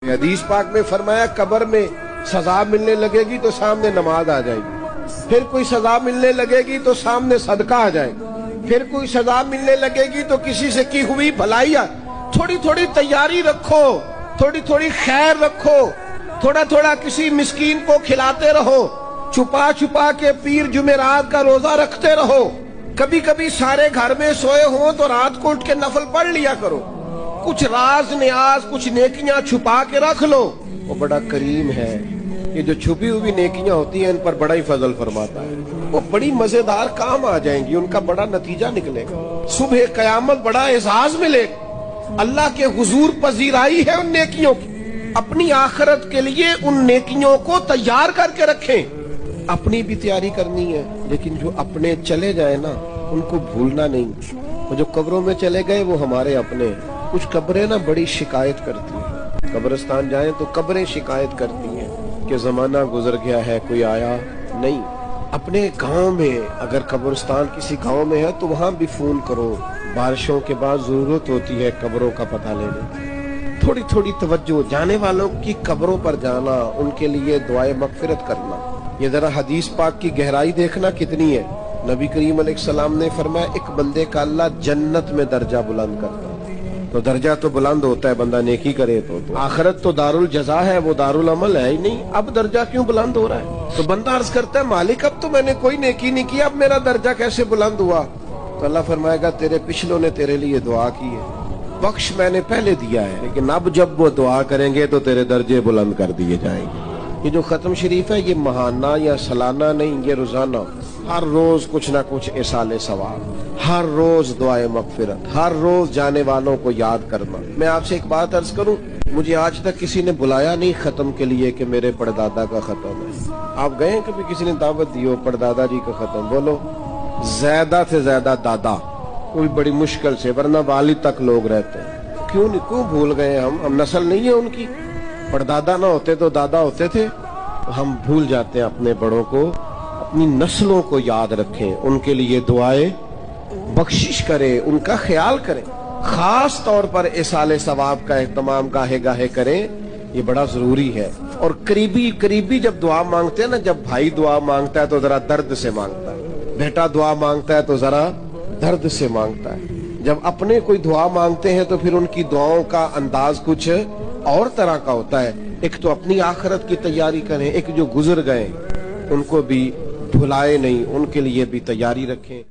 हदीस पाक में फरमाया कब्र में सजा मिलने लगेगी तो सामने नमाज आ जाएगी, फिर कोई सजा मिलने लगेगी तो सामने सदका आ जाएगा, फिर कोई सजा मिलने लगेगी तो किसी से की हुई भलाई। थोड़ी थोड़ी तैयारी रखो, थोड़ी थोड़ी खैर रखो, थोड़ा थोड़ा किसी मिस्कीन को खिलाते रहो, छुपा छुपा के पीर जुमेरात का रोजा रखते रहो। कभी कभी सारे घर में सोए हो तो रात को उठ के नफल पढ़ लिया करो। कुछ राज न्याज, कुछ नेकियां छुपा के रख लो। वो बड़ा करीम है, ये जो छुपी हुई नेकियां होती हैं इन पर बड़ा ही फजल फरमाता है। वो बड़ी मजेदार काम आ जाएंगी, उनका बड़ा नतीजा निकलेगा। सुबह कयामत बड़ा एजाज मिलेगा, अल्लाह के हुजूर पजीराई है उन नेकियों की। अपनी आखिरत के लिए उन नेकियों को तैयार करके रखें। अपनी भी तैयारी करनी है, लेकिन जो अपने चले जाए ना उनको भूलना नहीं। वो जो कब्रों में चले गए वो हमारे अपने। कुछ कब्रें ना बड़ी शिकायत करती हैं, कब्रिस्तान जाएं तो कब्रें शिकायत करती हैं कि जमाना गुजर गया है, कोई आया नहीं। अपने गांव में अगर कब्रिस्तान किसी गांव में है तो वहां भी फोन करो। बारिशों के बाद जरूरत होती है कब्रों का पता लेने। थोड़ी थोड़ी तवज्जो, जाने वालों की कब्रों पर जाना, उनके लिए दुआए मगफिरत करना। ये जरा हदीस पाक की गहराई देखना कितनी है। नबी करीम अलैहिस्सलाम ने फरमाया एक बंदे का अल्लाह जन्नत में दर्जा बुलंद करता है। तो दर्जा तो बुलंद होता है बंदा नेकी करे तो आखिरत तो दारुल जजा है, वो दारुल अमल है ही नहीं। अब दर्जा क्यों बुलंद हो रहा है? तो बंदा अर्ज करता है मालिक अब तो मैंने कोई नेकी नहीं की, अब मेरा दर्जा कैसे बुलंद हुआ? तो अल्लाह फरमाएगा तेरे पिछलों ने तेरे लिए दुआ की है, बख्श मैंने पहले दिया है, लेकिन अब जब वो दुआ करेंगे तो तेरे दर्जे बुलंद कर दिए जाएंगे। ये जो खत्म शरीफ है ये महाना या सालाना नहीं, ये रोजाना हर रोज कुछ ना कुछ इसाले सवाब, हर रोज दुआए मगफिरत, हर रोज जाने वालों को याद करना। मैं आपसे एक बात अर्ज करूं, मुझे आज तक किसी ने बुलाया नहीं खत्म के लिए कि मेरे परदादा का खत्म है। आप गए कभी किसी ने दावत दी हो परदादा जी का खत्म? बोलो ज्यादा से ज्यादा दादा, कोई बड़ी मुश्किल से, वरना वालिद तक लोग रहते हैं। क्यों नहीं, क्यों भूल गए हम नस्ल नहीं है उनकी। परदादा ना होते तो दादा होते थे। तो हम भूल जाते हैं अपने बड़ों को। अपनी नस्लों को याद रखें, उनके लिए दुआएं बख्शिश करें, उनका ख्याल करें। खास तौर पर इसाले सवाब का एहतमाम गाहे गाहे करें, ये बड़ा जरूरी है। और करीबी जब दुआ मांगते हैं ना, जब भाई दुआ मांगता है तो जरा दर्द से मांगता है, बेटा दुआ मांगता है तो जरा दर्द से मांगता है। जब अपने कोई दुआ मांगते हैं तो फिर उनकी दुआओं का अंदाज कुछ और तरह का होता है। एक तो अपनी आखिरत की तैयारी करें, एक जो गुजर गए उनको भी भुलाए नहीं, उनके लिए भी तैयारी रखें।